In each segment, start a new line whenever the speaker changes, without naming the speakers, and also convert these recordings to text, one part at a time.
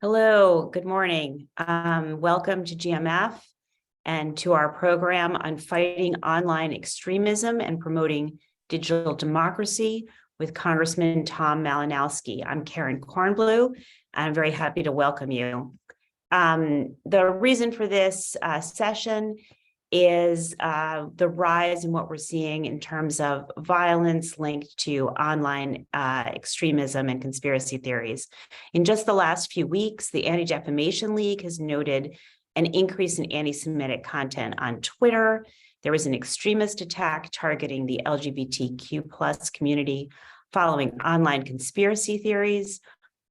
Hello, good morning. Welcome to GMF and to our program on fighting online extremism and promoting digital democracy with Congressman Tom Malinowski. I'm Karen Kornbluh, and I'm very happy to welcome you. The reason for this session is the rise in what we're seeing in terms of violence linked to online extremism and conspiracy theories. In just the last few weeks, the Anti-Defamation League has noted an increase in anti-Semitic content on Twitter. There was an extremist attack targeting the LGBTQ+ community following online conspiracy theories.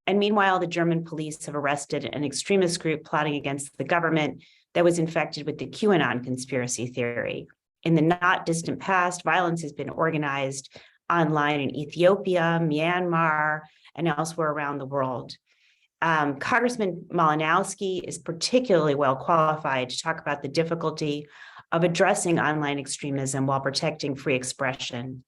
And meanwhile, the German police have arrested an extremist group plotting against the government that was infected with the QAnon conspiracy theory. In the not distant past, violence has been organized online in Ethiopia, Myanmar, and elsewhere around the world. Congressman Malinowski is particularly well qualified to talk about the difficulty of addressing online extremism while protecting free expression.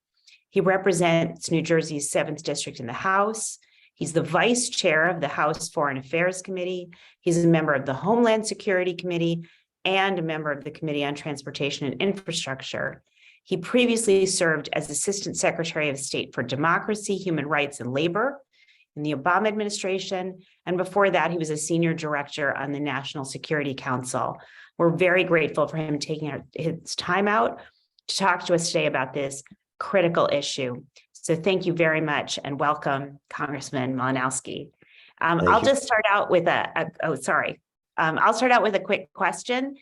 He represents New Jersey's 7th District in the House. He's the vice chair of the House Foreign Affairs Committee. He's a member of the Homeland Security Committee and a member of the Committee on Transportation and Infrastructure. He previously served as Assistant Secretary of State for Democracy, Human Rights, and Labor in the Obama administration. And before that, he was a senior director on the National Security Council. We're very grateful for him taking his time out to talk to us today about this critical issue. So thank you very much and welcome, Congressman Malinowski. I'll just start out with I'll start out with a quick question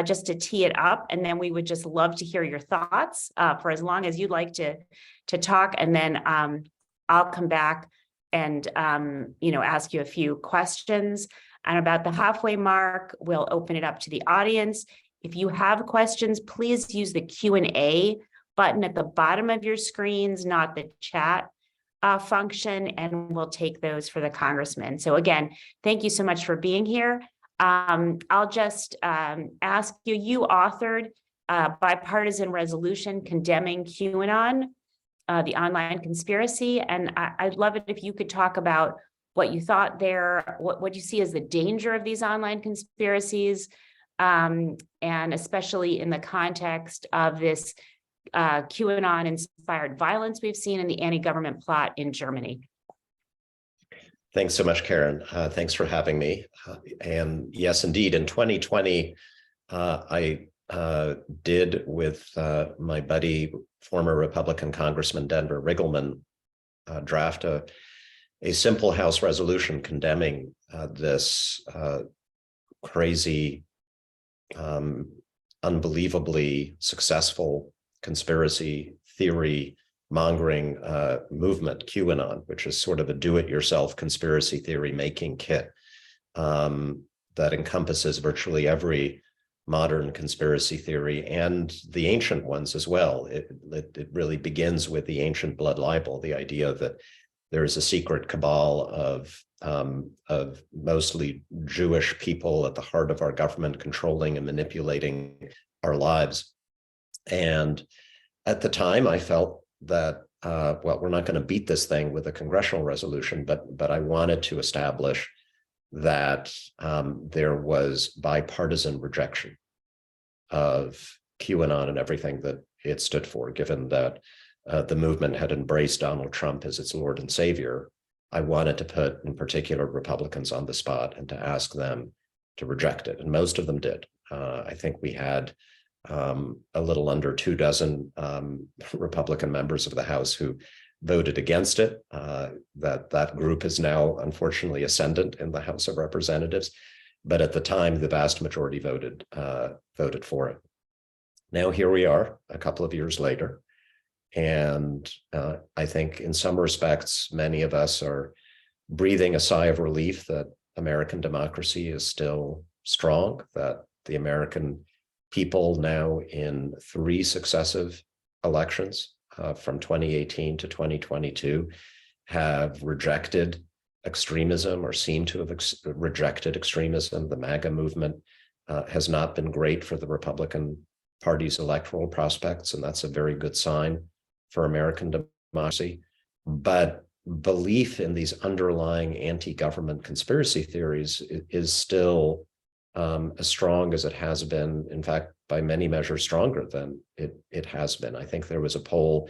just to tee it up, and then we would just love to hear your thoughts for as long as you'd like to talk, and then I'll come back and ask you a few questions. And about the halfway mark, we'll open it up to the audience. If you have questions, please use the Q&A button at the bottom of your screens, not the chat function, and we'll take those for the congressman. So again, thank you so much for being here. I'll just ask you, you authored a bipartisan resolution condemning QAnon, the online conspiracy, and I'd love it if you could talk about what you thought there, what you see as the danger of these online conspiracies, and especially in the context of this QAnon-inspired violence we've seen in the anti-government plot in Germany.
Thanks so much, Karen. Thanks for having me. And yes, indeed, in 2020, I did with my buddy, former Republican Congressman Denver Riggleman, draft a simple House resolution condemning this crazy, unbelievably successful conspiracy theory mongering movement, QAnon, which is sort of a do-it-yourself conspiracy theory making kit that encompasses virtually every modern conspiracy theory and the ancient ones as well. It really begins with the ancient blood libel, the idea that there is a secret cabal of mostly Jewish people at the heart of our government, controlling and manipulating our lives. And at the time, I felt that, we're not going to beat this thing with a congressional resolution, but I wanted to establish that there was bipartisan rejection of QAnon and everything that it stood for, given that the movement had embraced Donald Trump as its Lord and Savior. I wanted to put, in particular, Republicans on the spot and to ask them to reject it. And most of them did. I think we had a little under 24 Republican members of the House who voted against it. That group is now unfortunately ascendant in the House of Representatives, but at the time the vast majority voted for it. Now here we are, a couple of years later, and I think in some respects many of us are breathing a sigh of relief that American democracy is still strong, that the American people now in 3 successive elections from 2018 to 2022 have rejected extremism or seem to have rejected extremism. The MAGA movement has not been great for the Republican Party's electoral prospects, and that's a very good sign for American democracy. But belief in these underlying anti-government conspiracy theories is still as strong as it has been. In fact, by many measures, stronger than it has been. I think there was a poll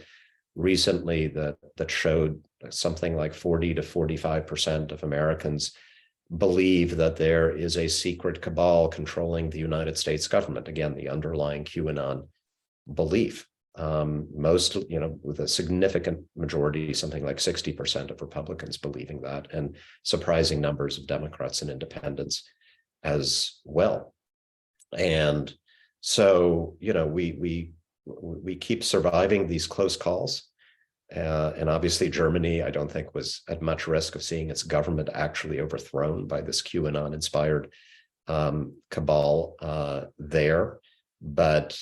recently that showed something like 40 to 45% of Americans believe that there is a secret cabal controlling the United States government. Again, the underlying QAnon belief. Most, with a significant majority, something like 60% of Republicans believing that, and surprising numbers of Democrats and independents as well. And so, we keep surviving these close calls. And obviously Germany, I don't think, was at much risk of seeing its government actually overthrown by this QAnon-inspired cabal there. But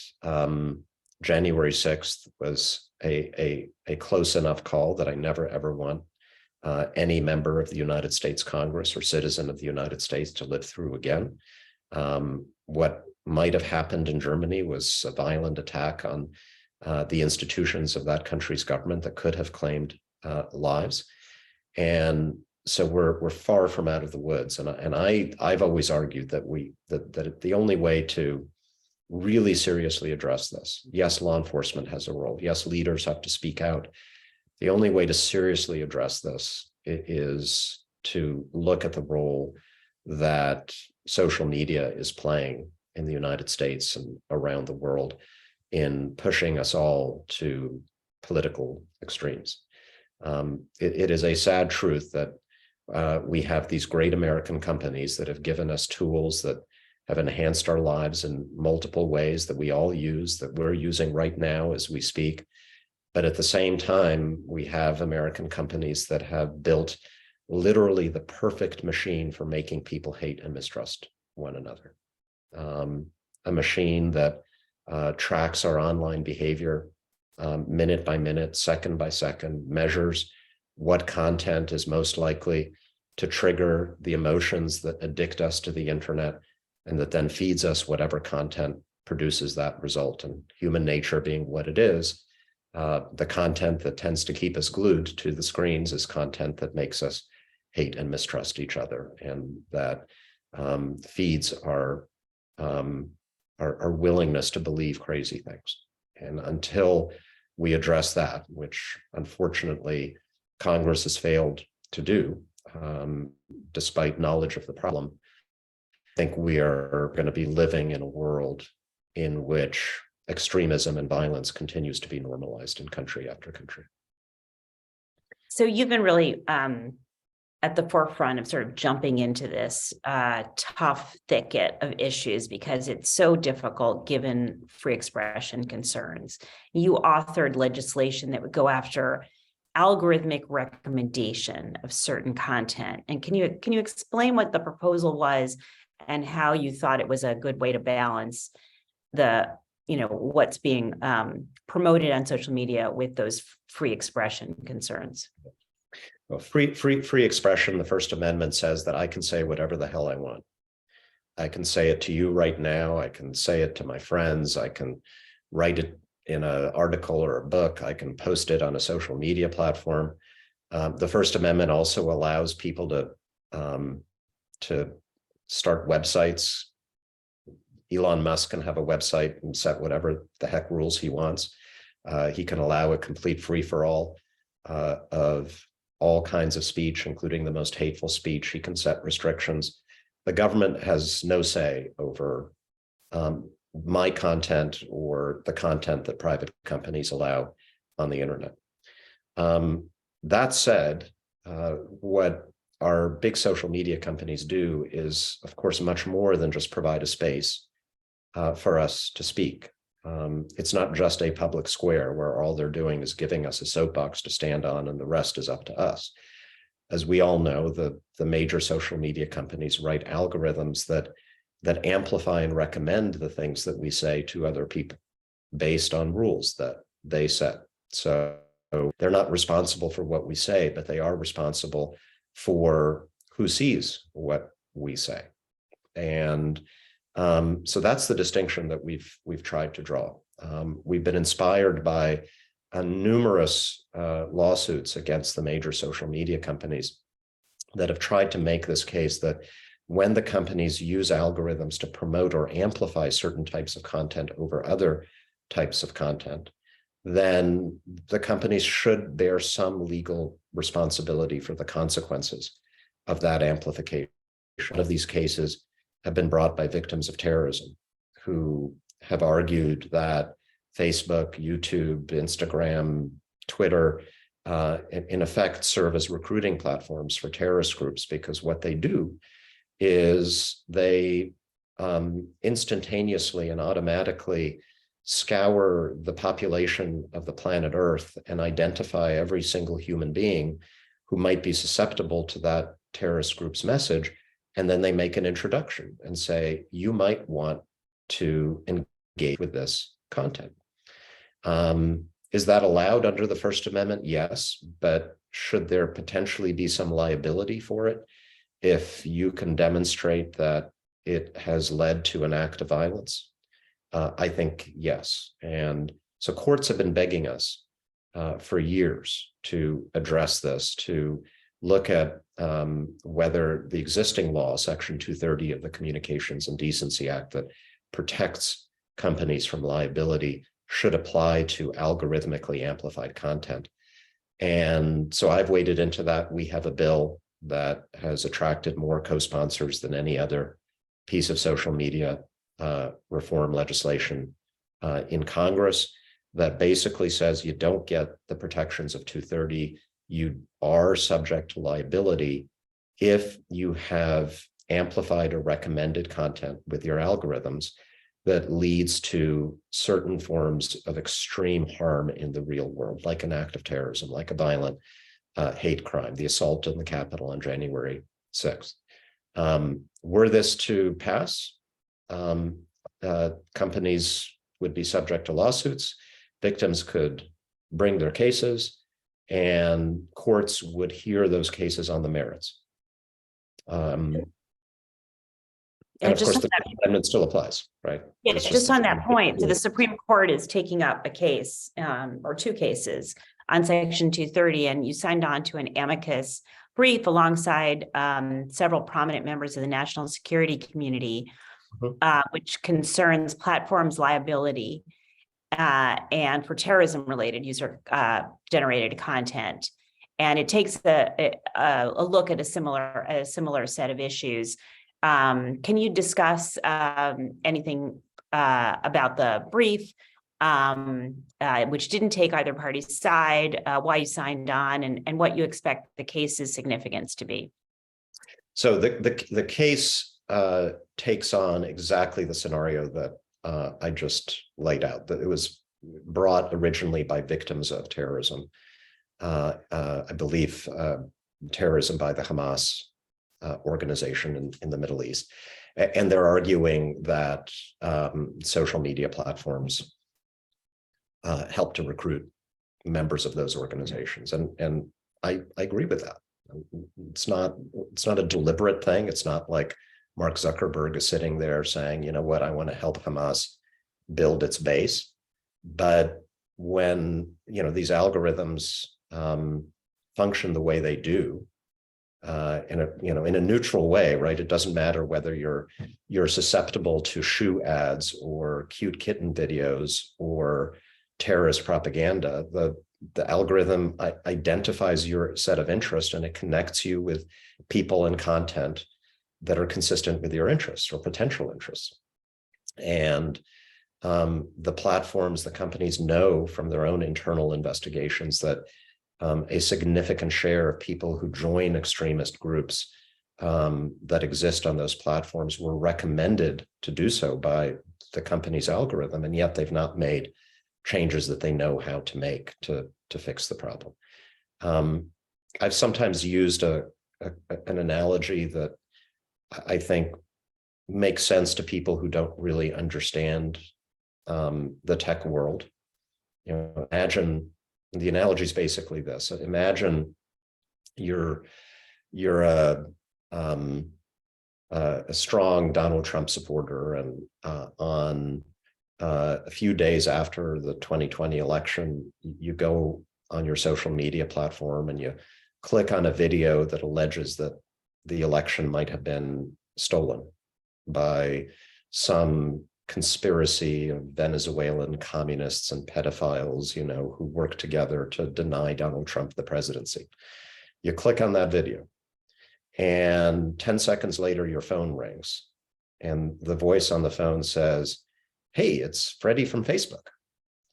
January 6th was a close enough call that I never, ever want any member of the United States Congress or citizen of the United States to live through again. What might have happened in Germany was a violent attack on the institutions of that country's government that could have claimed lives. And so we're far from out of the woods. And I've always argued that the only way to really seriously address this, yes, law enforcement has a role. Yes, leaders have to speak out. The only way to seriously address this is to look at the role that social media is playing in the United States and around the world in pushing us all to political extremes. It is a sad truth that we have these great American companies that have given us tools that have enhanced our lives in multiple ways that we all use, that we're using right now as we speak. But at the same time, we have American companies that have built literally the perfect machine for making people hate and mistrust one another. A machine that tracks our online behavior minute by minute, second by second, measures what content is most likely to trigger the emotions that addict us to the internet, and that then feeds us whatever content produces that result. And human nature being what it is, the content that tends to keep us glued to the screens is content that makes us hate and mistrust each other, and that feeds our willingness to believe crazy things. And until we address that, which unfortunately Congress has failed to do, despite knowledge of the problem, I think we are going to be living in a world in which extremism and violence continues to be normalized in country after country.
So you've been really at the forefront of sort of jumping into this tough thicket of issues because it's so difficult given free expression concerns. You authored legislation that would go after algorithmic recommendation of certain content. And can you explain what the proposal was and how you thought it was a good way to balance what's being promoted on social media with those free expression concerns?
Well, free expression, the First Amendment says that I can say whatever the hell I want. I can say it to you right now. I can say it to my friends. I can write it in an article or a book. I can post it on a social media platform. The First Amendment also allows people to start websites. Elon Musk can have a website and set whatever the heck rules he wants. He can allow a complete free-for-all of all kinds of speech, including the most hateful speech. He can set restrictions. The government has no say over my content or the content that private companies allow on the internet. That said, what our big social media companies do is, of course, much more than just provide a space for us to speak. It's not just a public square where all they're doing is giving us a soapbox to stand on and the rest is up to us. As we all know, the major social media companies write algorithms that amplify and recommend the things that we say to other people based on rules that they set. So they're not responsible for what we say, but they are responsible for who sees what we say. And so that's the distinction that we've tried to draw. We've been inspired by numerous lawsuits against the major social media companies that have tried to make this case that when the companies use algorithms to promote or amplify certain types of content over other types of content, then the companies should bear some legal responsibility for the consequences of that amplification. Of these cases have been brought by victims of terrorism who have argued that Facebook, YouTube, Instagram, Twitter, in effect serve as recruiting platforms for terrorist groups, because what they do is they instantaneously and automatically scour the population of the planet Earth and identify every single human being who might be susceptible to that terrorist group's message. And then they make an introduction and say, you might want to engage with this content. Is that allowed under the First Amendment? Yes, but should there potentially be some liability for it if you can demonstrate that it has led to an act of violence? I think yes. And so courts have been begging us for years to address this, to look at whether the existing law, Section 230 of the Communications and Decency Act, that protects companies from liability, should apply to algorithmically amplified content. And so I've waded into that. We have a bill that has attracted more co-sponsors than any other piece of social media reform legislation in Congress that basically says you don't get the protections of 230. You are subject to liability if you have amplified or recommended content with your algorithms that leads to certain forms of extreme harm in the real world, like an act of terrorism, like a violent hate crime, the assault on the Capitol on January 6th. Were this to pass, companies would be subject to lawsuits, victims could bring their cases, and courts would hear those cases on the merits. And of course, the amendment still applies, right?
Yeah, just on that point, so the Supreme Court is taking up a case or two cases on Section 230, and you signed on to an amicus brief alongside several prominent members of the national security community, which concerns platforms' liability and for terrorism-related user-generated content. And it takes a look at a similar set of issues. Can you discuss anything about the brief, which didn't take either party's side, why you signed on, and what you expect the case's significance to be?
So the case takes on exactly the scenario that I just laid out. That it was brought originally by victims of terrorism, I believe terrorism by the Hamas organization in the Middle East. And they're arguing that social media platforms help to recruit members of those organizations. And I agree with that. It's not a deliberate thing. It's not like Mark Zuckerberg is sitting there saying, you know what, I want to help Hamas build its base. But when, these algorithms function the way they do, in a neutral way, right? It doesn't matter whether you're susceptible to shoe ads or cute kitten videos or terrorist propaganda. The algorithm identifies your set of interests, and it connects you with people and content that are consistent with your interests or potential interests. And the platforms, the companies know from their own internal investigations that a significant share of people who join extremist groups that exist on those platforms were recommended to do so by the company's algorithm, and yet they've not made changes that they know how to make to fix the problem. I've sometimes used an analogy that I think makes sense to people who don't really understand the tech world. Imagine, the analogy is basically this. Imagine you're a strong Donald Trump supporter, and on a few days after the 2020 election, you go on your social media platform and you click on a video that alleges that the election might have been stolen by some conspiracy of Venezuelan communists and pedophiles, who work together to deny Donald Trump the presidency. You click on that video, and 10 seconds later, your phone rings, and the voice on the phone says, "Hey, it's Freddie from Facebook.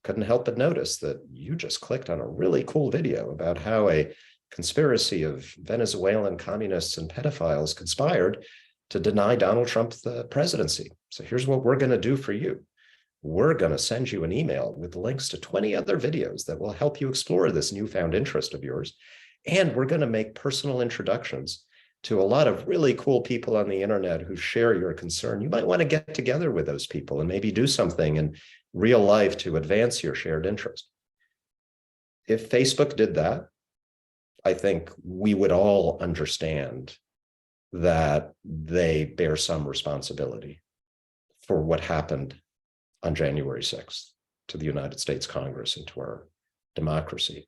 Couldn't help but notice that you just clicked on a really cool video about how a conspiracy of Venezuelan communists and pedophiles conspired to deny Donald Trump the presidency. So here's what we're going to do for you. We're going to send you an email with links to 20 other videos that will help you explore this newfound interest of yours. And we're going to make personal introductions to a lot of really cool people on the internet who share your concern. You might want to get together with those people and maybe do something in real life to advance your shared interest." If Facebook did that, I think we would all understand that they bear some responsibility for what happened on January 6th to the United States Congress and to our democracy.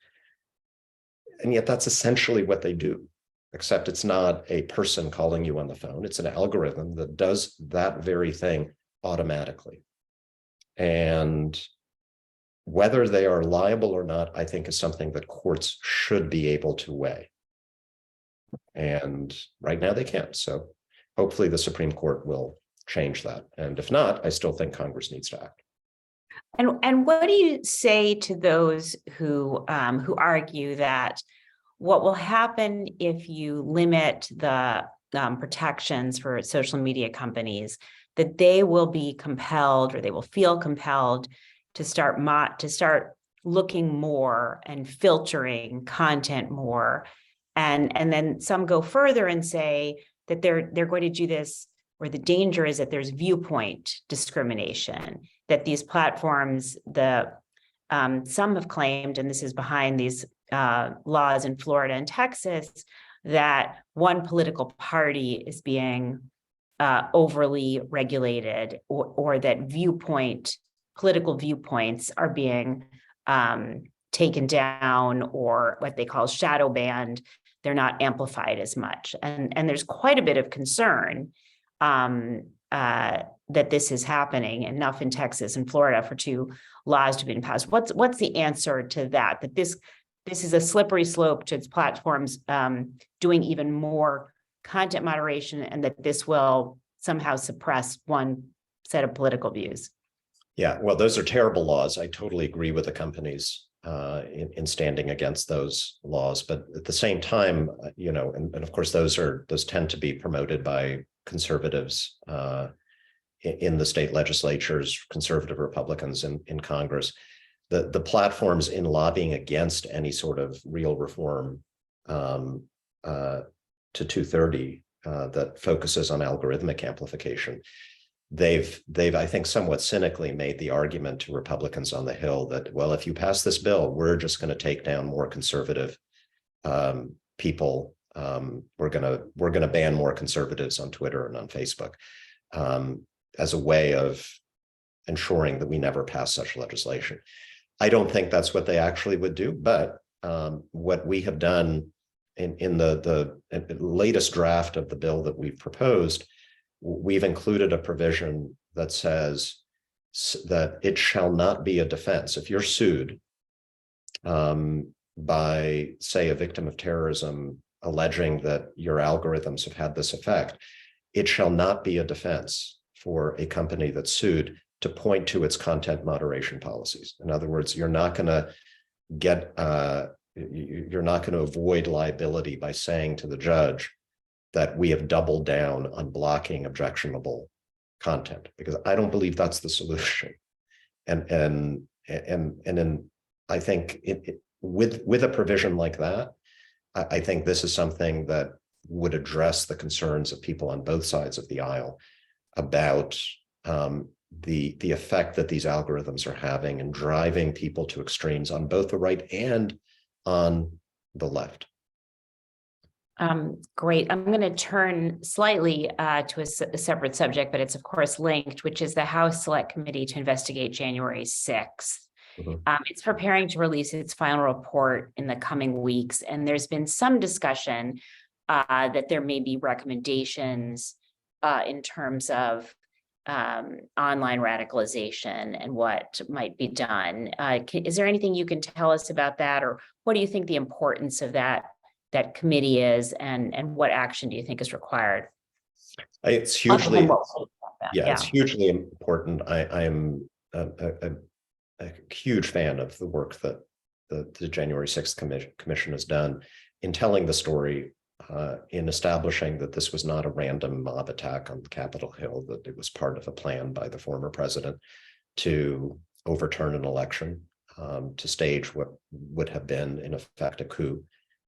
And yet that's essentially what they do, except it's not a person calling you on the phone. It's an algorithm that does that very thing automatically. And whether they are liable or not, I think, is something that courts should be able to weigh. And right now they can't. So hopefully the Supreme Court will change that. And if not, I still think Congress needs to act.
And what do you say to those who argue that what will happen if you limit the protections for social media companies, that they will be compelled, or they will feel compelled to start looking more and filtering content more, and then some go further and say that they're going to do this, or the danger is that there's viewpoint discrimination, that these platforms, some have claimed, and this is behind these laws in Florida and Texas, that one political party is being overly regulated, or that political viewpoints are being taken down, or what they call shadow banned. They're not amplified as much. And there's quite a bit of concern that this is happening, enough in Texas and Florida for two laws to be passed. What's the answer to that? That this is a slippery slope to its platforms doing even more content moderation, and that this will somehow suppress one set of political views?
Yeah, well, those are terrible laws. I totally agree with the companies in standing against those laws. But at the same time, and of course, those tend to be promoted by conservatives in the state legislatures, conservative Republicans in Congress. The platforms in lobbying against any sort of real reform to 230 that focuses on algorithmic amplification, they've I think somewhat cynically made the argument to Republicans on the Hill that, well, if you pass this bill, we're just going to take down more conservative people. We're going to ban more conservatives on Twitter and on Facebook as a way of ensuring that we never pass such legislation. I don't think that's what they actually would do, but what we have done in the latest draft of the bill that we've proposed, we've included a provision that says that it shall not be a defense. If you're sued by, say, a victim of terrorism alleging that your algorithms have had this effect, it shall not be a defense for a company that's sued to point to its content moderation policies. In other words, you're not going to avoid liability by saying to the judge that we have doubled down on blocking objectionable content, because I don't believe that's the solution. And I think with a provision like that, I think this is something that would address the concerns of people on both sides of the aisle about the effect that these algorithms are having and driving people to extremes on both the right and on the left.
Great. I'm going to turn slightly to a separate subject, but it's of course linked, which is the House Select Committee to investigate January 6th.
Mhm.
It's preparing to release its final report in the coming weeks, and there's been some discussion that there may be recommendations in terms of online radicalization and what might be done. Is there anything you can tell us about that, or what do you think the importance of that committee is, and what action do you think is required?
It's
Other than
hugely,
what we talked about?
yeah, it's hugely important. I am a huge fan of the work that the January 6th Commission has done in telling the story, in establishing that this was not a random mob attack on Capitol Hill, that it was part of a plan by the former president to overturn an election, to stage what would have been, in effect, a coup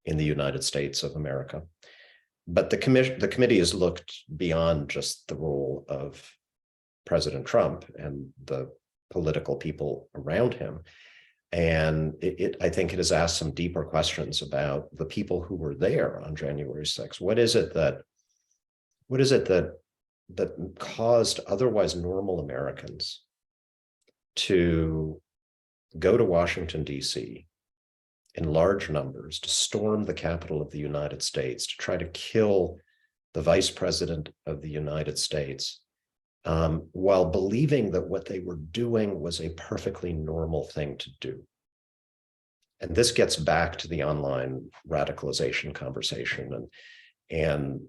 in the United States of America. But the committee has looked beyond just the role of President Trump and the political people around him. And I think it has asked some deeper questions about the people who were there on January 6th. What is it that caused otherwise normal Americans to go to Washington, D.C. in large numbers, to storm the Capitol of the United States, to try to kill the Vice President of the United States, while believing that what they were doing was a perfectly normal thing to do? And this gets back to the online radicalization conversation. And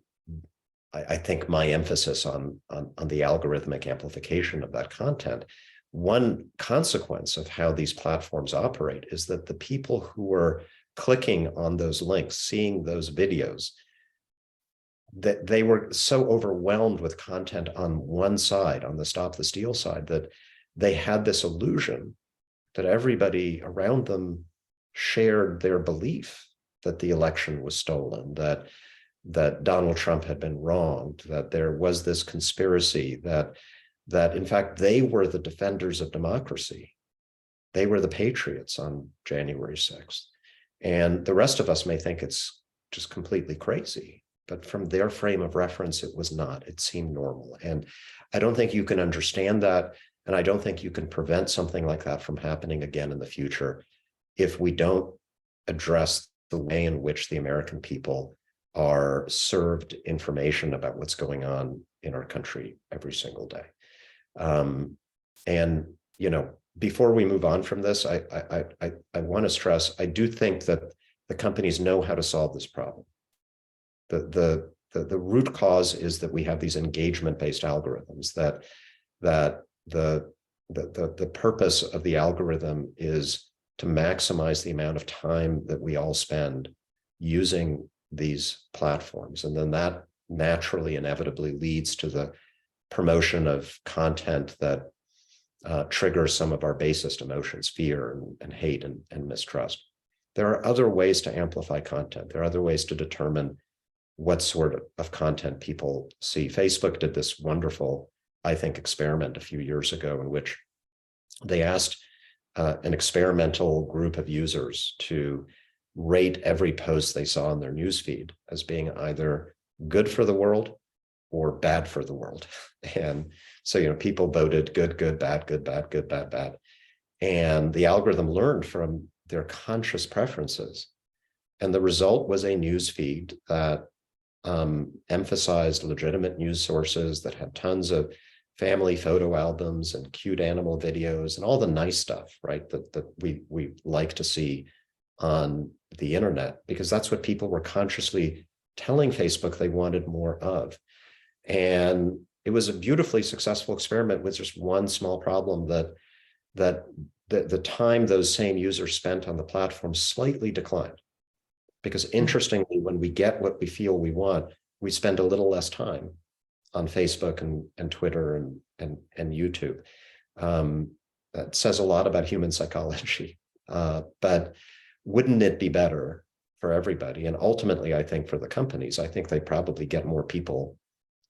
I think my emphasis on the algorithmic amplification of that content. One consequence of how these platforms operate is that the people who are clicking on those links, seeing those videos, that they were so overwhelmed with content on one side, on the Stop the Steal side, that they had this illusion that everybody around them shared their belief that the election was stolen, that Donald Trump had been wronged, that there was this conspiracy, that in fact they were the defenders of democracy. They were the patriots on January 6th. And the rest of us may think it's just completely crazy. But from their frame of reference, it was not. It seemed normal. And I don't think you can understand that. And I don't think you can prevent something like that from happening again in the future if we don't address the way in which the American people are served information about what's going on in our country every single day. And, before we move on from this, I want to stress, I do think that the companies know how to solve this problem. The root cause is that we have these engagement-based algorithms, that the purpose of the algorithm is to maximize the amount of time that we all spend using these platforms. And then that naturally, inevitably leads to the promotion of content that triggers some of our basest emotions, fear and hate and mistrust. There are other ways to amplify content. There are other ways to determine what sort of content people see. Facebook did this wonderful, I think, experiment a few years ago in which they asked an experimental group of users to rate every post they saw in their newsfeed as being either good for the world or bad for the world. And so, people voted good, good, bad, good, bad, good, bad, bad. And the algorithm learned from their conscious preferences. And the result was a newsfeed that emphasized legitimate news sources, that had tons of family photo albums and cute animal videos and all the nice stuff, right, that we like to see on the internet, because that's what people were consciously telling Facebook they wanted more of. And it was a beautifully successful experiment with just one small problem, that the time those same users spent on the platform slightly declined. Because interestingly, when we get what we feel we want, we spend a little less time on Facebook and Twitter and YouTube. That says a lot about human psychology. But wouldn't it be better for everybody? And ultimately, I think for the companies, I think they probably get more people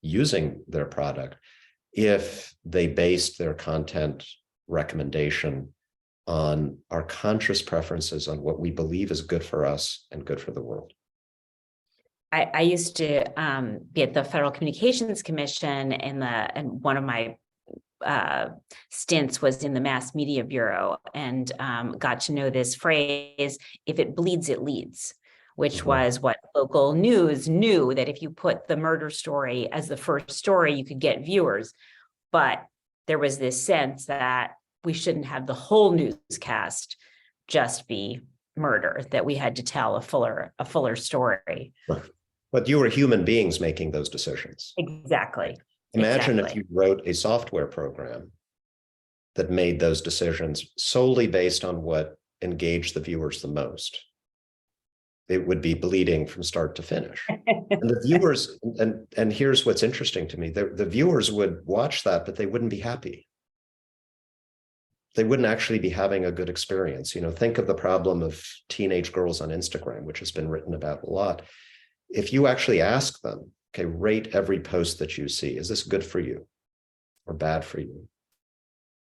using their product if they based their content recommendation on our conscious preferences, on what we believe is good for us and good for the world.
I used to be at the Federal Communications Commission, and one of my stints was in the Mass Media Bureau, and got to know this phrase, if it bleeds, it leads, which was what local news knew, that if you put the murder story as the first story, you could get viewers. But there was this sense that we shouldn't have the whole newscast just be murder, that we had to tell a fuller story.
But you were human beings making those decisions.
Exactly.
Imagine if
Exactly.
you wrote a software program that made those decisions solely based on what engaged the viewers the most. It would be bleeding from start to finish. And the viewers, and here's what's interesting to me, the viewers would watch that, but they wouldn't be happy. They wouldn't actually be having a good experience. You know, think of the problem of teenage girls on Instagram, which has been written about a lot. If you actually ask them, okay, rate every post that you see, is this good for you or bad for you?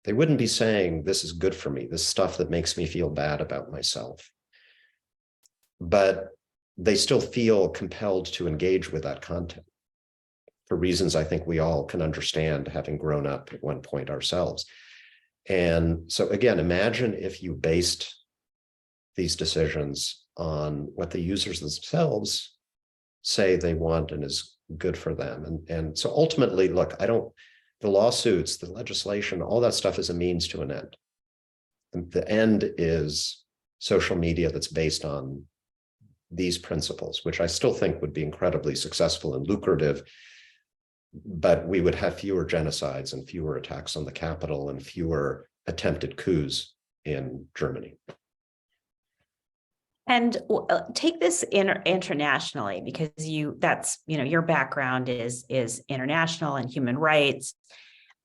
They wouldn't be saying, this is good for me, this stuff that makes me feel bad about myself. But they still feel compelled to engage with that content for reasons I think we all can understand, having grown up at one point ourselves. And so again, imagine if you based these decisions on what the users themselves say they want and is good for them. And so ultimately, look, the lawsuits, the legislation, all that stuff is a means to an end. The end is social media that's based on these principles, which I still think would be incredibly successful and lucrative, but we would have fewer genocides and fewer attacks on the Capitol and fewer attempted coups in Germany.
And take this internationally, because your background is international and human rights.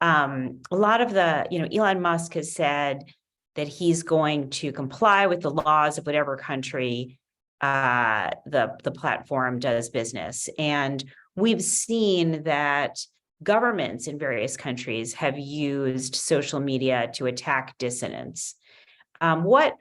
A lot of Elon Musk has said that he's going to comply with the laws of whatever country the platform does business. And we've seen that governments in various countries have used social media to attack dissidents. What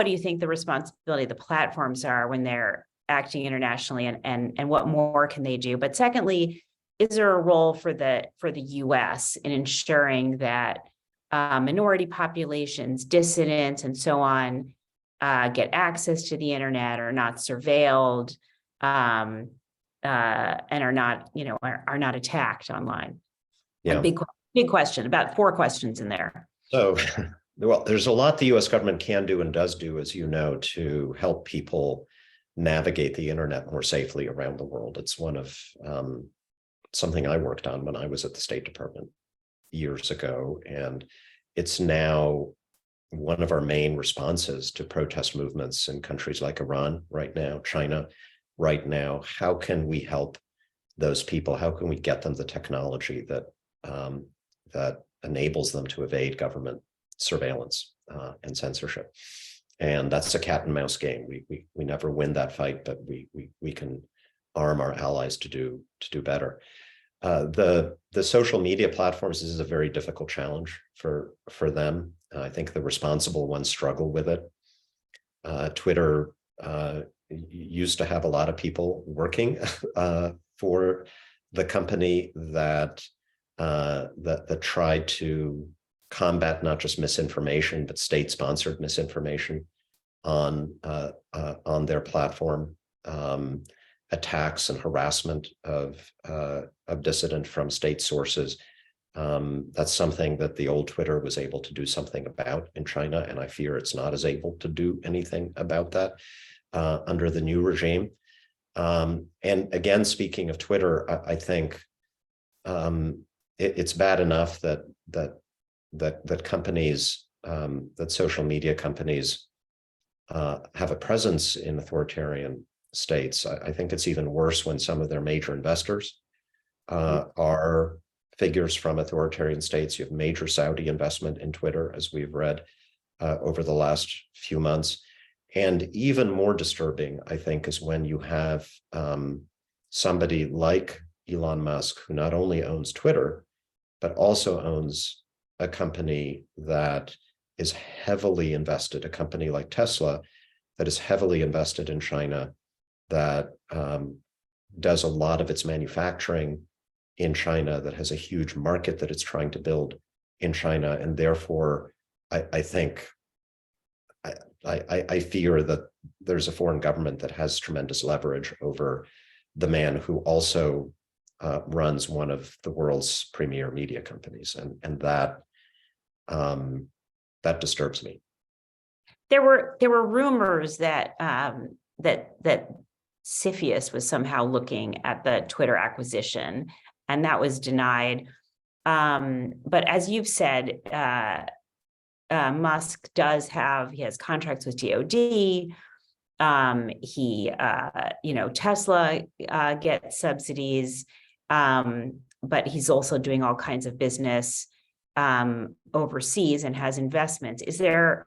do you think the responsibility of the platforms are when they're acting internationally, and what more can they do? But secondly, is there a role for the US in ensuring that minority populations, dissidents, and so on get access to the internet, are not surveilled, and are not attacked online?
Yeah.
A big question, about 4 questions in there.
So, well, there's a lot the US government can do and does do, as you know, to help people navigate the internet more safely around the world. It's one of something I worked on when I was at the State Department years ago. And it's now one of our main responses to protest movements in countries like Iran right now, China right now. How can we help those people? How can we get them the technology that that enables them to evade government surveillance and censorship? And that's a cat and mouse game. We never win that fight, but we can arm our allies to do better. The social media platforms, this is a very difficult challenge for them. I think the responsible ones struggle with it. Twitter used to have a lot of people working for the company that tried to combat not just misinformation, but state-sponsored misinformation on their platform, attacks and harassment of dissident from state sources. That's something that the old Twitter was able to do something about in China, and I fear it's not as able to do anything about that under the new regime. And again, speaking of Twitter, I think it's bad enough that companies, that social media companies have a presence in authoritarian states. I think it's even worse when some of their major investors are figures from authoritarian states. You have major Saudi investment in Twitter, as we've read over the last few months. And even more disturbing, I think, is when you have somebody like Elon Musk, who not only owns Twitter, but also owns a company that is heavily invested, a company like Tesla, that is heavily invested in China, that does a lot of its manufacturing in China, that has a huge market that it's trying to build in China. And therefore, I think, I fear that there's a foreign government that has tremendous leverage over the man who also runs one of the world's premier media companies. And that disturbs me.
There were rumors that that CFIUS was somehow looking at the Twitter acquisition, and that was denied. But as you've said, Musk he has contracts with DoD. Tesla gets subsidies, but he's also doing all kinds of business overseas and has investments. Is there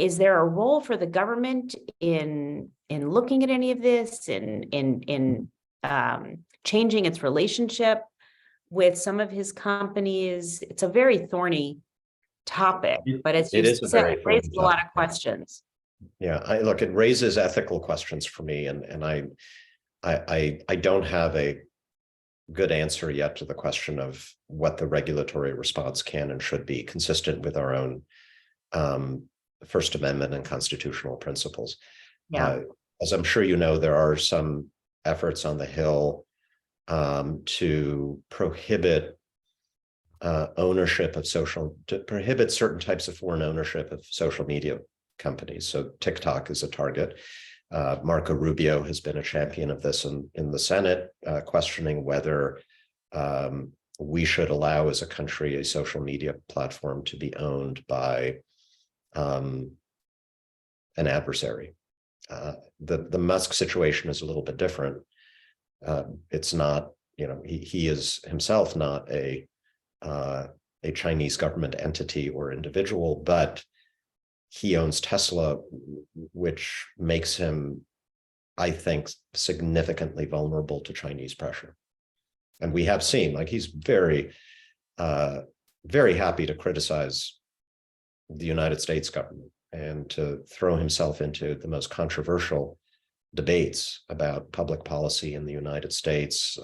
a role for the government in looking at any of this, in changing its relationship with some of his companies? It's a very thorny topic, but it raises a lot of questions.
Yeah, it raises ethical questions for me, and I don't have a good answer yet to the question of what the regulatory response can and should be, consistent with our own First Amendment and constitutional principles.
Yeah.
As I'm sure you know, there are some efforts on the Hill to prohibit to prohibit certain types of foreign ownership of social media companies. So TikTok is a target. Marco Rubio has been a champion of this in the Senate, questioning whether we should allow as a country a social media platform to be owned by an adversary. The Musk situation is a little bit different. It's not, he is himself not a Chinese government entity or individual, but he owns Tesla, which makes him, I think, significantly vulnerable to Chinese pressure. And we have seen, he's very, very happy to criticize the United States government and to throw himself into the most controversial debates about public policy in the United States,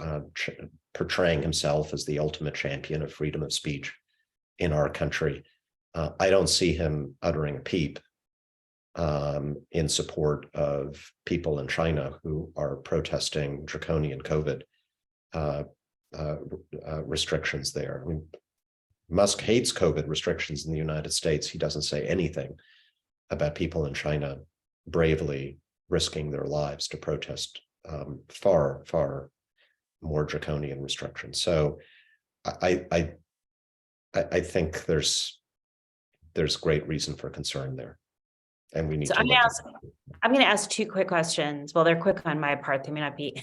portraying himself as the ultimate champion of freedom of speech in our country. I don't see him uttering a peep in support of people in China who are protesting draconian COVID restrictions there. I mean, Musk hates COVID restrictions in the United States. He doesn't say anything about people in China bravely risking their lives to protest far, far more draconian restrictions. So I think there's great reason for concern there, and we need to.
I'm going to ask two quick questions. Well, they're quick on my part. They may not be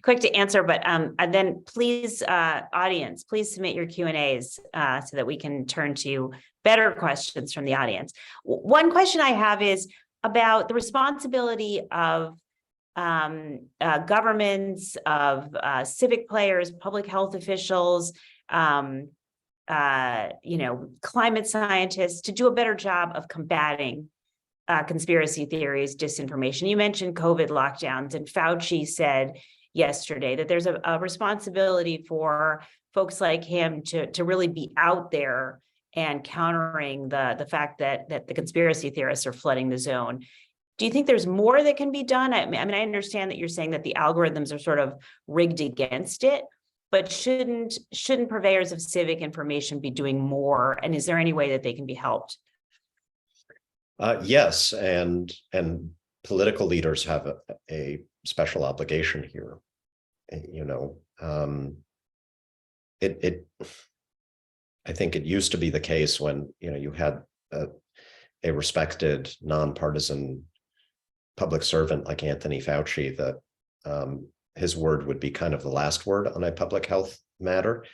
quick to answer, but and then please, audience, please submit your Q&As so that we can turn to better questions from the audience. One question I have is about the responsibility of governments, of civic players, public health officials, climate scientists, to do a better job of combating conspiracy theories, disinformation. You mentioned COVID lockdowns, and Fauci said yesterday that there's a responsibility for folks like him to really be out there and countering the fact that the conspiracy theorists are flooding the zone. Do you think there's more that can be done? I mean, I understand that you're saying that the algorithms are sort of rigged against it, but shouldn't purveyors of civic information be doing more? And is there any way that they can be helped?
Yes, and political leaders have a special obligation here. I think it used to be the case when you had a respected nonpartisan public servant like Anthony Fauci, that his word would be kind of the last word on a public health matter.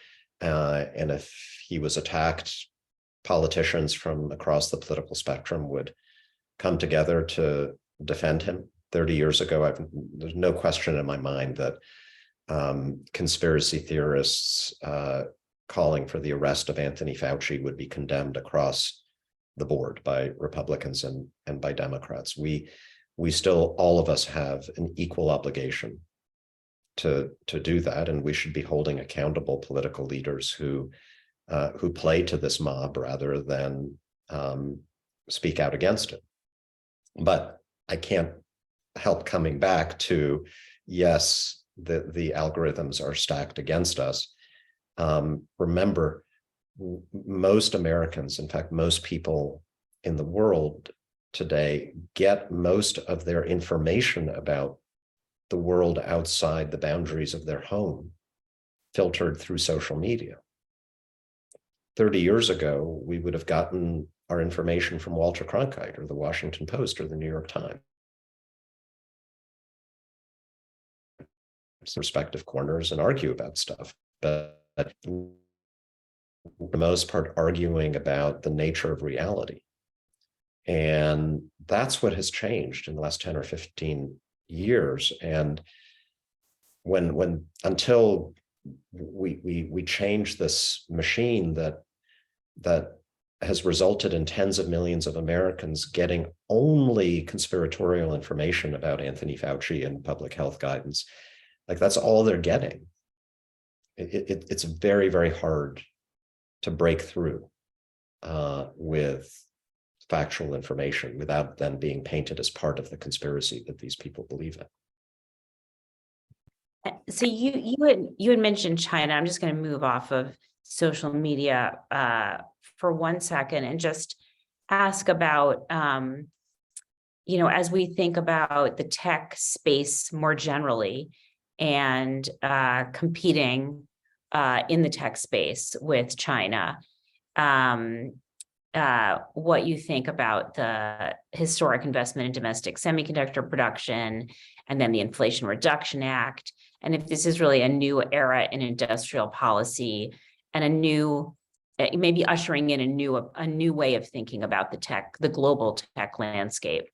And if he was attacked, politicians from across the political spectrum would come together to defend him. 30 years ago, there's no question in my mind that conspiracy theorists calling for the arrest of Anthony Fauci would be condemned across the board by Republicans and by Democrats. We we still, all of us have an equal obligation to do that, and we should be holding accountable political leaders who play to this mob rather than speak out against it. But I can't help coming back to, yes, the algorithms are stacked against us. Remember, most Americans, in fact, most people in the world today, get most of their information about the world outside the boundaries of their home filtered through social media. 30 years ago, we would have gotten our information from Walter Cronkite or the Washington Post or the New York Times, respective corners, and argue about stuff. But for the most part, arguing about the nature of reality. And that's what has changed in the last 10 or 15 years. And until we change this machine that has resulted in tens of millions of Americans getting only conspiratorial information about Anthony Fauci and public health guidance, like that's all they're getting. It's very, very hard to break through with factual information without them being painted as part of the conspiracy that these people believe in.
So you had mentioned China. I'm just going to move off of social media for 1 second and just ask about, as we think about the tech space more generally and competing in the tech space with China, what you think about the historic investment in domestic semiconductor production and then the Inflation Reduction Act, and if this is really a new era in industrial policy and a new, maybe ushering in a new way of thinking about the global tech landscape.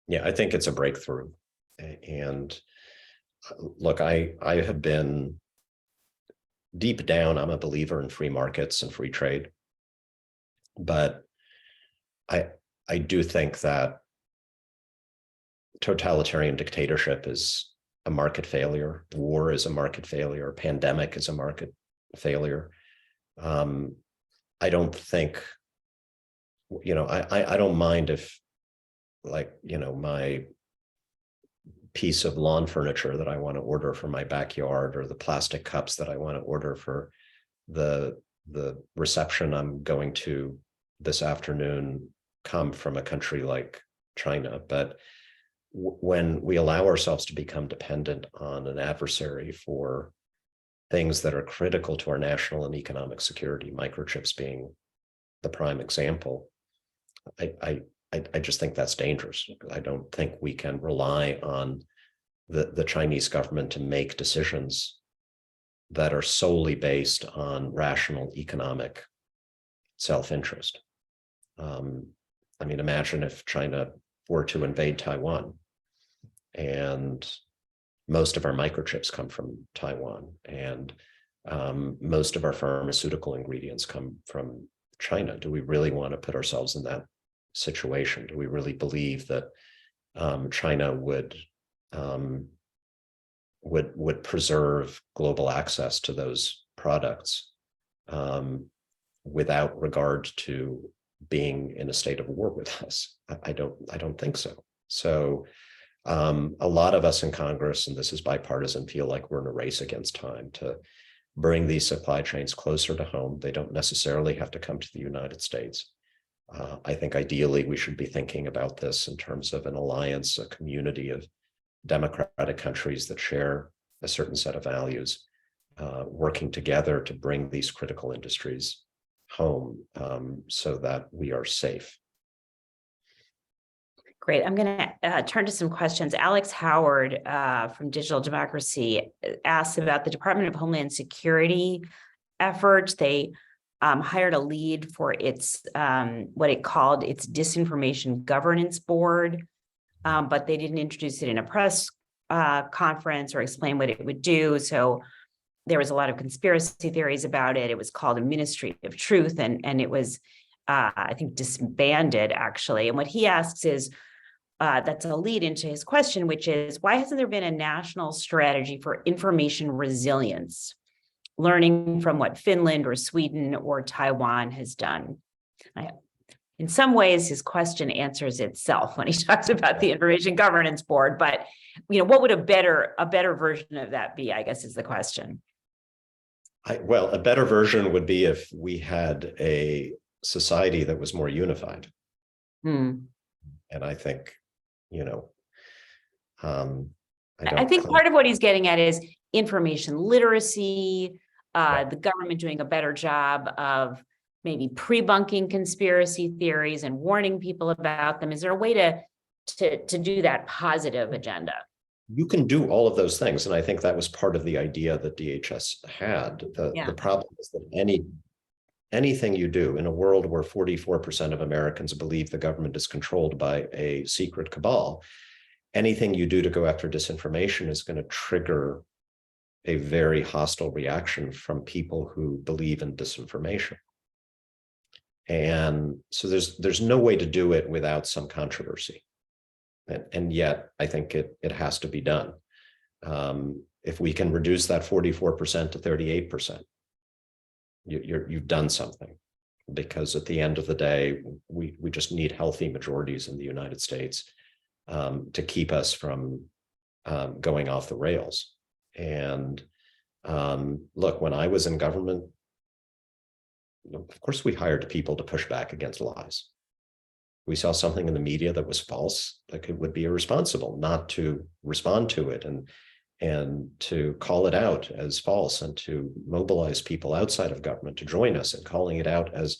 Yeah, I think it's a breakthrough. And look, I have been deep down, I'm a believer in free markets and free trade. But I do think that totalitarian dictatorship is a market failure. War is a market failure. Pandemic is a market failure. I don't think, I don't mind if, my piece of lawn furniture that I want to order for my backyard, or the plastic cups that I want to order for the reception I'm going to this afternoon, come from a country like China. But when we allow ourselves to become dependent on an adversary for things that are critical to our national and economic security, microchips being the prime example, I just think that's dangerous. I don't think we can rely on the Chinese government to make decisions that are solely based on rational economic self-interest. Imagine if China were to invade Taiwan, and most of our microchips come from Taiwan, and most of our pharmaceutical ingredients come from China. Do we really want to put ourselves in that situation? Do we really believe that China would preserve global access to those products without regard to being in a state of war with us? I don't think so. So a lot of us in Congress, and this is bipartisan, feel like we're in a race against time to bring these supply chains closer to home. They don't necessarily have to come to the United States. I think ideally we should be thinking about this in terms of an alliance, a community of democratic countries that share a certain set of values, working together to bring these critical industries home so that we are safe.
Great. I'm going to turn to some questions. Alex Howard from Digital Democracy asked about the Department of Homeland Security efforts. They hired a lead for its what it called its Disinformation Governance Board, but they didn't introduce it in a press conference or explain what it would do. So there was a lot of conspiracy theories about it. It was called a Ministry of Truth, and it was, I think, disbanded, actually. And what he asks is, that's a lead into his question, which is, why hasn't there been a national strategy for information resilience, learning from what Finland or Sweden or Taiwan has done? In some ways, his question answers itself when he talks about the Information Governance Board. But what would a better version of that be, I guess, is the question.
Well, a better version would be if we had a society that was more unified. And I think,
I think part of what he's getting at is information literacy, the government doing a better job of maybe pre-bunking conspiracy theories and warning people about them. Is there a way to do that positive agenda?
You can do all of those things. And I think that was part of the idea that DHS had. The problem is that anything you do in a world where 44% of Americans believe the government is controlled by a secret cabal, anything you do to go after disinformation is going to trigger a very hostile reaction from people who believe in disinformation. And so there's no way to do it without some controversy. And yet I think it has to be done. If we can reduce that 44% to 38%, you've done something, because at the end of the day, we just need healthy majorities in the United States to keep us from going off the rails. And look, when I was in government, of course, we hired people to push back against lies. We saw something in the media that was false, like it would be irresponsible not to respond to it and to call it out as false, and to mobilize people outside of government to join us in calling it out as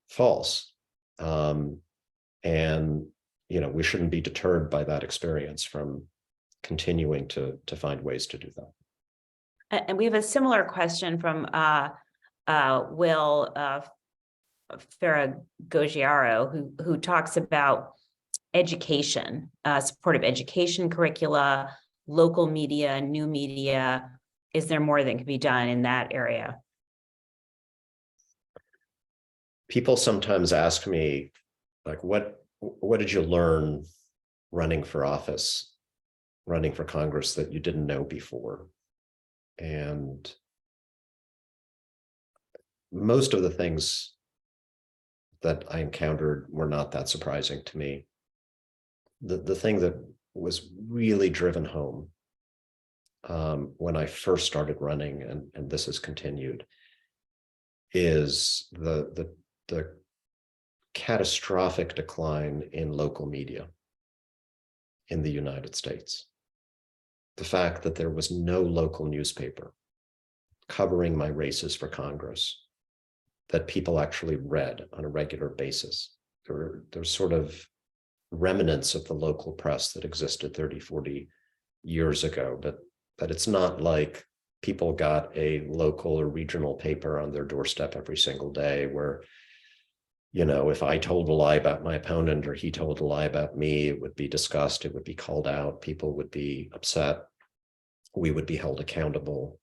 false. And we shouldn't be deterred by that experience from continuing to find ways to do that.
And we have a similar question from Will Ferragogiaro, who talks about education, supportive education curricula, local media, new media. Is there more that can be done in that area?
People sometimes ask me, like, what did you learn running for office, running for Congress that you didn't know before? And most of the things that I encountered were not that surprising to me. The thing that was really driven home when I first started running, and this has continued, is the catastrophic decline in local media in the United States. The fact that there was no local newspaper covering my races for Congress that people actually read on a regular basis. There's sort of remnants of the local press that existed 30, 40 years ago, but it's not like people got a local or regional paper on their doorstep every single day where, if I told a lie about my opponent or he told a lie about me, it would be discussed, it would be called out, people would be upset, we would be held accountable.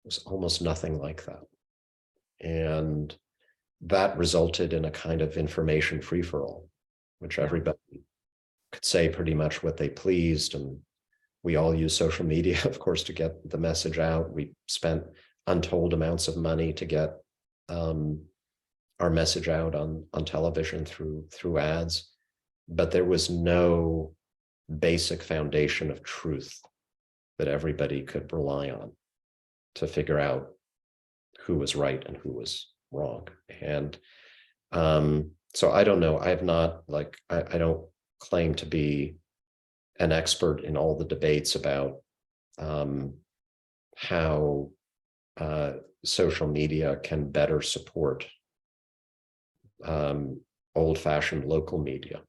It was almost nothing like that. And that resulted in a kind of information free-for-all, which everybody could say pretty much what they pleased. And we all use social media, of course, to get the message out. We spent untold amounts of money to get our message out on television through ads, but there was no basic foundation of truth that everybody could rely on to figure out who was right and who was wrong. And so I don't know. I have not, I don't claim to be an expert in all the debates about how social media can better support old-fashioned local media.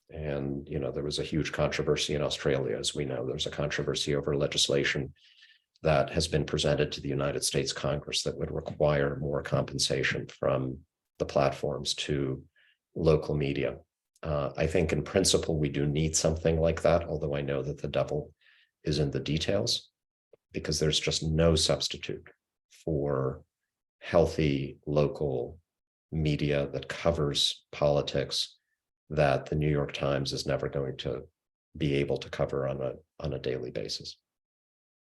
And, there was a huge controversy in Australia, as we know. There's a controversy over legislation that has been presented to the United States Congress that would require more compensation from the platforms to local media. I think in principle, we do need something like that, although I know that the devil is in the details, because there's just no substitute for healthy local media that covers politics, that the New York Times is never going to be able to cover on a daily basis.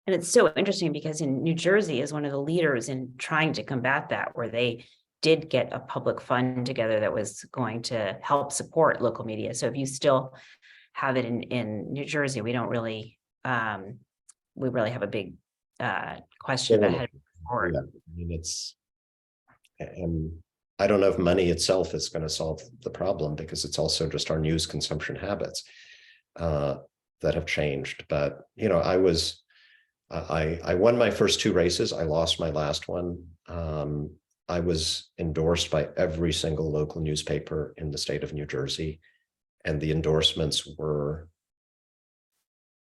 And it's so interesting because in New Jersey is one of the leaders in trying to combat that, where they did get a public fund together that was going to help support local media. So if you still have it in New Jersey, we don't really, we really have a big question about how to support.
Yeah, I mean, and I don't know if money itself is going to solve the problem, because it's also just our news consumption habits that have changed. But, you know, I won my first 2 races. I lost my last one. I was endorsed by every single local newspaper in the state of New Jersey, and the endorsements were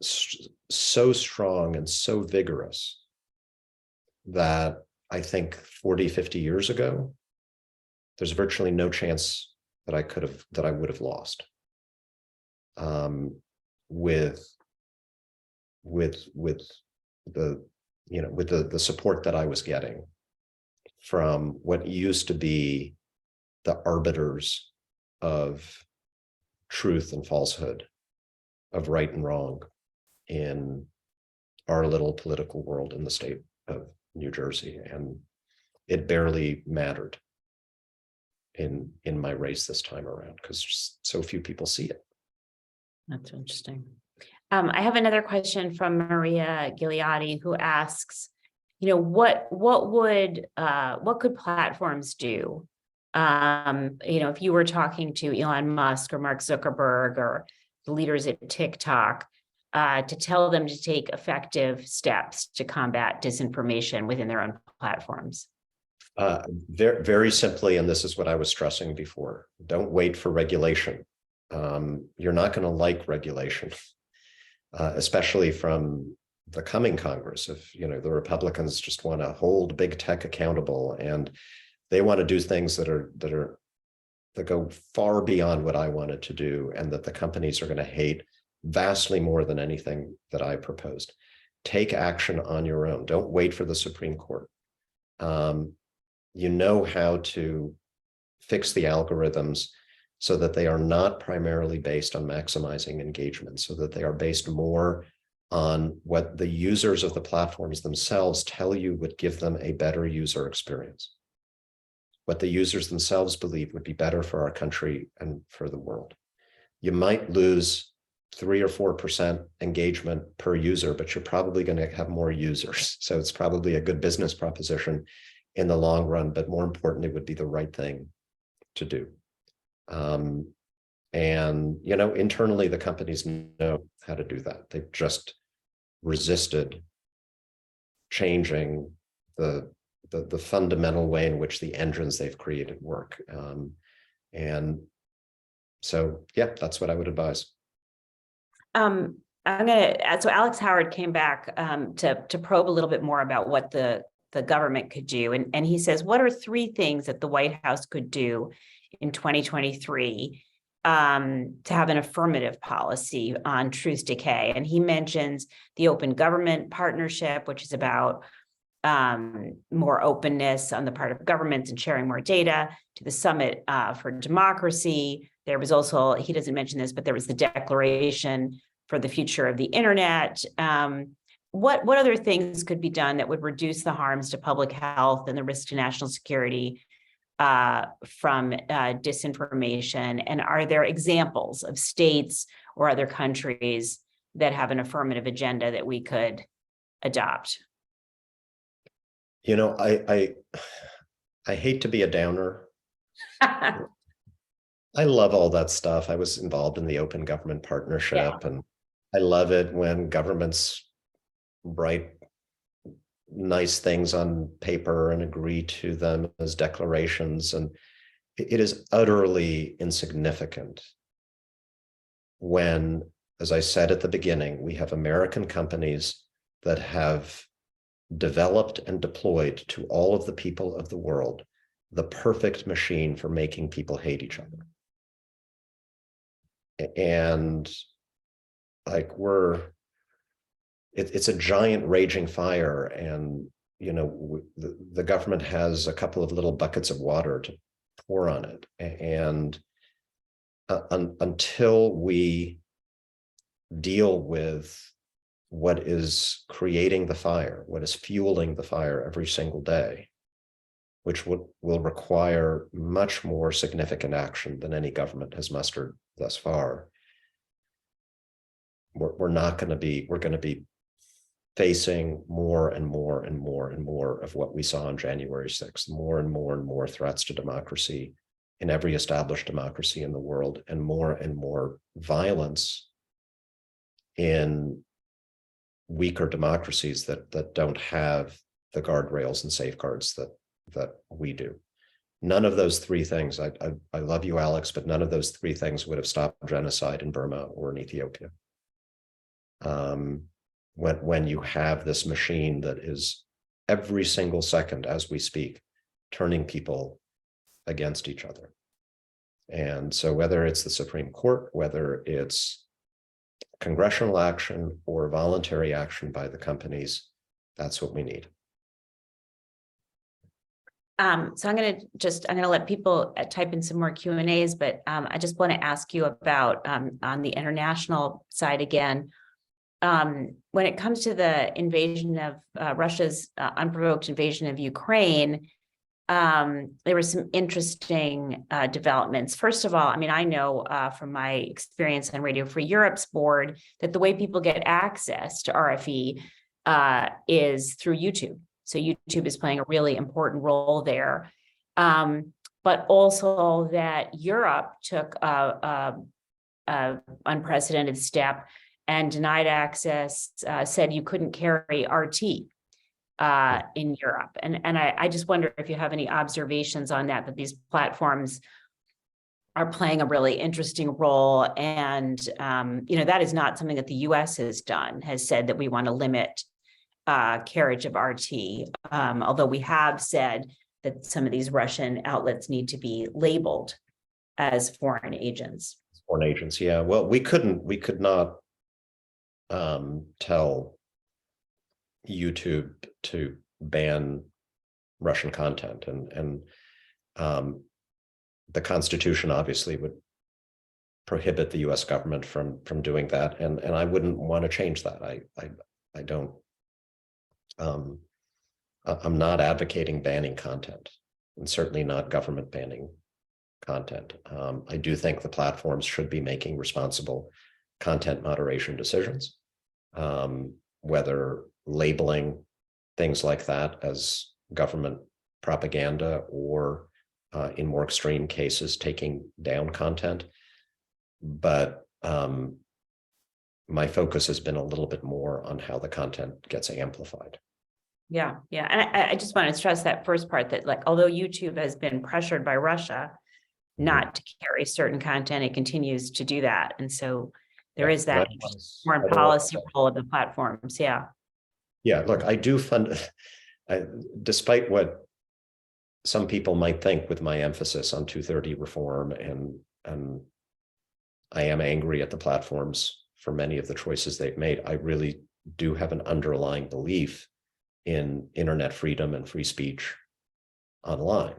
so strong and so vigorous that I think 40, 50 years ago, there's virtually no chance that I would have lost. With the support that I was getting from what used to be the arbiters of truth and falsehood, of right and wrong in our little political world in the state of New Jersey. And it barely mattered in my race this time around, because so few people see it.
That's interesting. I have another question from Maria Gigliotti, who asks, you know, what could platforms do? You know, if you were talking to Elon Musk or Mark Zuckerberg or the leaders at TikTok, to tell them to take effective steps to combat disinformation within their own platforms?
Very, very simply, and this is what I was stressing before, don't wait for regulation. You're not going to like regulation, especially from the coming Congress. If, you know, the Republicans just want to hold big tech accountable, and they want to do things that go far beyond what I wanted to do, and that the companies are going to hate vastly more than anything that I proposed. Take action on your own. Don't wait for the Supreme Court. You know how to fix the algorithms so that they are not primarily based on maximizing engagement, so that they are based more on what the users of the platforms themselves tell you would give them a better user experience, what the users themselves believe would be better for our country and for the world. You might lose 3 or 4% engagement per user, but you're probably going to have more users. So it's probably a good business proposition in the long run, but more importantly, it would be the right thing to do. And, you know, internally, the companies know how to do that. They've just resisted changing the fundamental way in which the engines they've created work. And so, yeah, that's what I would advise.
So Alex Howard came back to probe a little bit more about what the government could do. And he says, what are 3 things that the White House could do in 2023 to have an affirmative policy on truth decay? And he mentions the Open Government Partnership, which is about more openness on the part of governments and sharing more data, to the Summit for Democracy. There was also, he doesn't mention this, but there was the Declaration for the Future of the Internet. What other things could be done that would reduce the harms to public health and the risk to national security from disinformation? And are there examples of states or other countries that have an affirmative agenda that we could adopt?
You know, I hate to be a downer. I love all that stuff. I was involved in the Open Government Partnership, and I love it when governments write nice things on paper and agree to them as declarations. And it is utterly insignificant when, as I said at the beginning, we have American companies that have developed and deployed to all of the people of the world the perfect machine for making people hate each other. And like it's a giant raging fire, and you know the government has a couple of little buckets of water to pour on it, and until we deal with what is creating the fire, what is fueling the fire every single day, which will require much more significant action than any government has mustered thus far. We're going to be facing more and more and more and more of what we saw on January 6th, more and more threats to democracy in every established democracy in the world, and more violence in weaker democracies that don't have the guardrails and safeguards that we do. None of those three things, I love you, Alex, but none of those three things would have stopped genocide in Burma or in Ethiopia. When you have this machine that is every single second as we speak, turning people against each other. And so whether it's the Supreme Court, whether it's congressional action or voluntary action by the companies, that's what we need.
So I'm going to let people type in some more Q&As, but I just want to ask you about on the international side again, when it comes to the invasion of Russia's unprovoked invasion of Ukraine, there were some interesting developments. First of all, I mean, I know from my experience on Radio Free Europe's board that the way people get access to RFE is through YouTube. So YouTube is playing a really important role there. But also that Europe took an unprecedented step and denied access, said you couldn't carry RT in Europe. And I just wonder if you have any observations on that these platforms are playing a really interesting role. And, that is not something that the US has done, has said that we want to limit carriage of RT, although we have said that some of these Russian outlets need to be labeled as foreign agents.
Foreign agents, yeah. Well, we could not tell YouTube to ban Russian content, and the Constitution obviously would prohibit the U.S. government from doing that, and I wouldn't want to change that. I don't. I'm not advocating banning content, and certainly not government banning content. I do think the platforms should be making responsible content moderation decisions, whether labeling things like that as government propaganda or in more extreme cases, taking down content. But my focus has been a little bit more on how the content gets amplified.
Yeah. And I just want to stress that first part, that although YouTube has been pressured by Russia not to carry certain content, it continues to do that. And so there is that foreign policy role of the platforms. Yeah. Yeah,
look, I do despite what some people might think with my emphasis on 230 reform, and I am angry at the platforms for many of the choices they've made, I really do have an underlying belief in internet freedom and free speech online.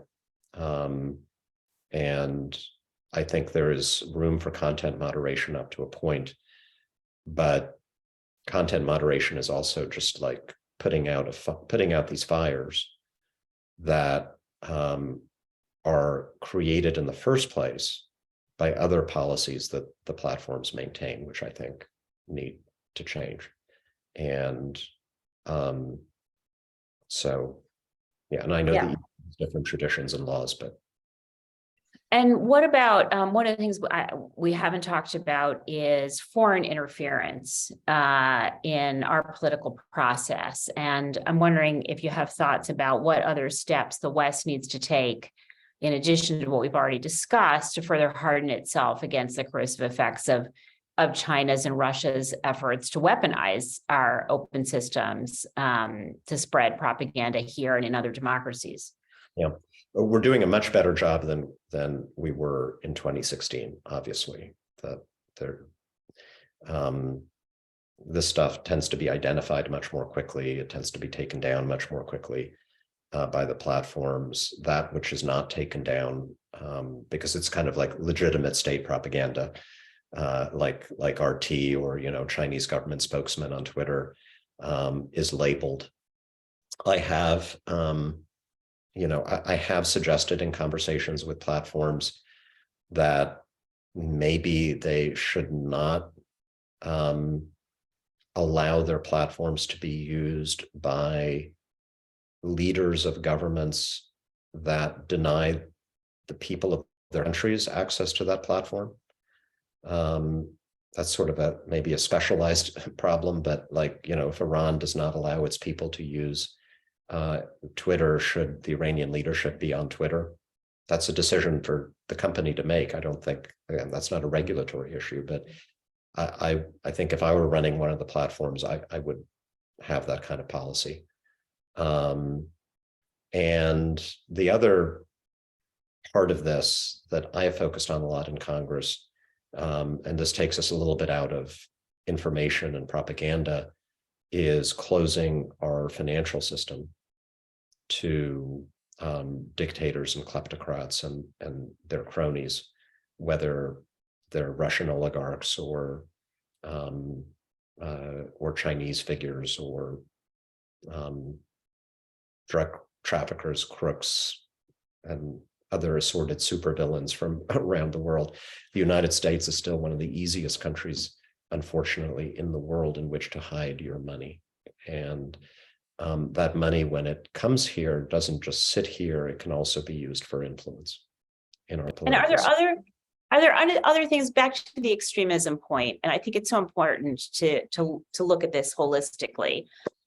And I think there is room for content moderation up to a point, but content moderation is also just like putting out these fires that are created in the first place by other policies that the platforms maintain, which I think need to change. And so, yeah, and I know that different traditions and laws, but.
And what about one of the things we haven't talked about is foreign interference in our political process. And I'm wondering if you have thoughts about what other steps the West needs to take, in addition to what we've already discussed, to further harden itself against the corrosive effects of China's and Russia's efforts to weaponize our open systems to spread propaganda here and in other democracies.
Yeah. We're doing a much better job than we were in 2016, obviously. This stuff tends to be identified much more quickly. It tends to be taken down much more quickly. by the platforms, that which is not taken down, because it's kind of like legitimate state propaganda, like RT or, Chinese government spokesman on Twitter, is labeled. I have, I have suggested in conversations with platforms that maybe they should not allow their platforms to be used by leaders of governments that deny the people of their countries access to that platform. That's sort of maybe a specialized problem, but if Iran does not allow its people to use Twitter, should the Iranian leadership be on Twitter? That's a decision for the company to make. I don't think, again, that's not a regulatory issue, but I think if I were running one of the platforms, I would have that kind of policy. And the other part of this that I have focused on a lot in Congress, and this takes us a little bit out of information and propaganda, is closing our financial system to dictators and kleptocrats and their cronies, whether they're Russian oligarchs or Chinese figures or drug traffickers, crooks, and other assorted supervillains from around the world. The United States is still one of the easiest countries, unfortunately, in the world in which to hide your money. And that money, when it comes here, doesn't just sit here. It can also be used for influence in our political.
And are there other things, back to the extremism point? And I think it's so important to look at this holistically.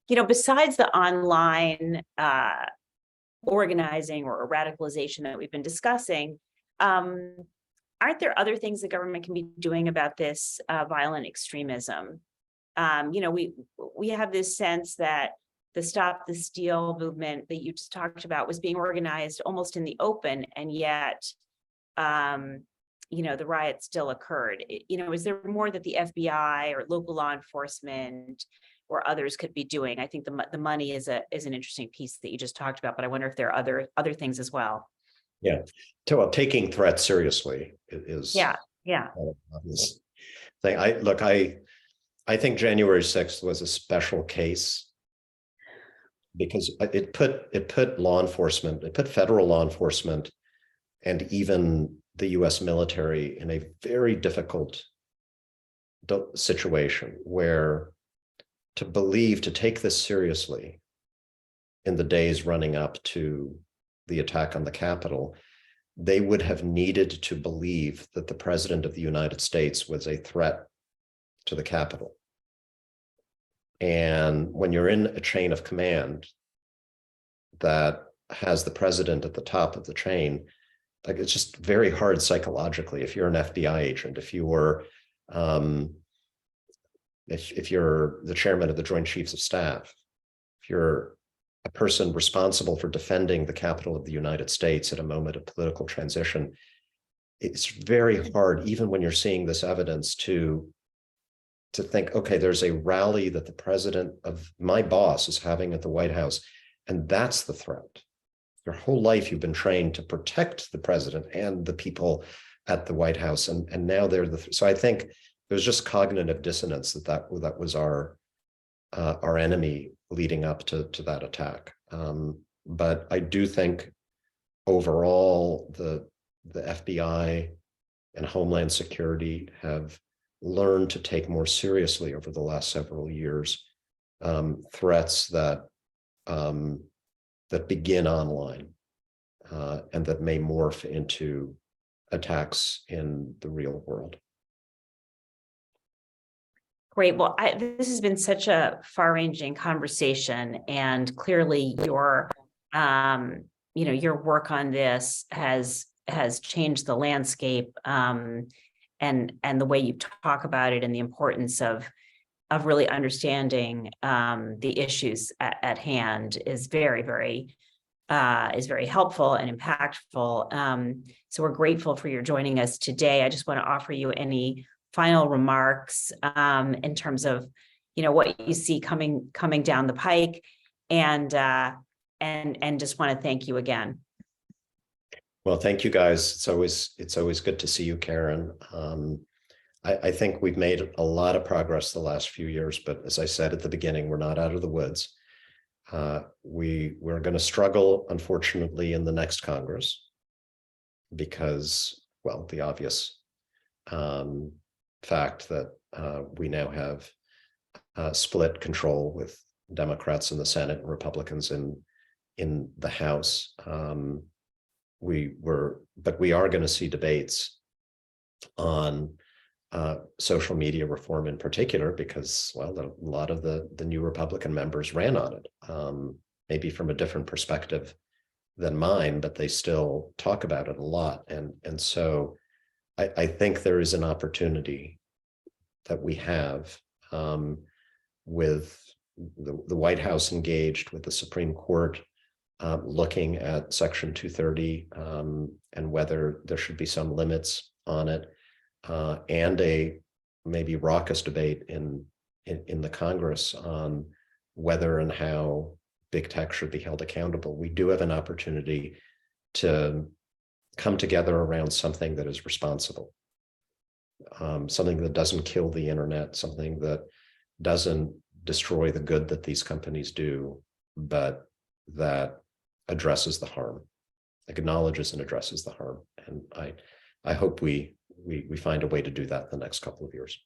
Besides the online organizing or radicalization that we've been discussing, aren't there other things the government can be doing about this violent extremism? We have this sense that the Stop the Steal movement that you just talked about was being organized almost in the open, and yet, the riot still occurred. Is there more that the FBI or local law enforcement or others could be doing? I think the money is an interesting piece that you just talked about, but I wonder if there are other things as well.
Yeah, taking threats seriously is obvious thing. I think January 6th was a special case because it put law enforcement, it put federal law enforcement, and even the U.S. military in a very difficult situation where to take this seriously in the days running up to the attack on the Capitol, they would have needed to believe that the President of the United States was a threat to the Capitol. And when you're in a chain of command that has the president at the top of the chain, it's just very hard psychologically. If you're an FBI agent, if you're the chairman of the Joint Chiefs of Staff, if you're a person responsible for defending the Capitol of the United States at a moment of political transition, it's very hard, even when you're seeing this evidence, to think, okay, there's a rally that the president of my boss is having at the White House, and that's the threat. Your whole life you've been trained to protect the president and the people at the White House, and now they're so I think there's just cognitive dissonance that was our enemy leading up to that attack. But I do think overall the FBI and Homeland Security have learned to take more seriously over the last several years threats that begin online and that may morph into attacks in the real world.
Great. Well, this has been such a far-ranging conversation, and clearly your work on this has changed the landscape, and the way you talk about it, and the importance of really understanding the issues at hand is very helpful and impactful. So we're grateful for your joining us today. I just want to offer you any final remarks in terms of what you see coming down the pike, and and just want to thank you again.
Well, thank you guys. It's always good to see you, Karen. I think we've made a lot of progress the last few years, but as I said at the beginning, we're not out of the woods. We're going to struggle, unfortunately, in the next Congress because, well, the obvious fact that we now have split control with Democrats in the Senate and Republicans in the House. But we are going to see debates on social media reform in particular, because, well, a lot of the new Republican members ran on it, maybe from a different perspective than mine, but they still talk about it a lot. And so I think there is an opportunity that we have with the White House engaged, with the Supreme Court looking at Section 230 and whether there should be some limits on it, and a maybe raucous debate in the Congress on whether and how big tech should be held accountable. We do have an opportunity to come together around something that is responsible, something that doesn't kill the internet, something that doesn't destroy the good that these companies do, but that addresses the harm, acknowledges and addresses the harm. And I hope we find a way to do that in the next couple of years.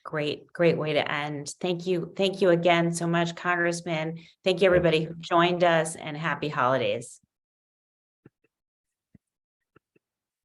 Great way to end. Thank you again so much, Congressman. Thank you, everybody who joined us, and happy holidays.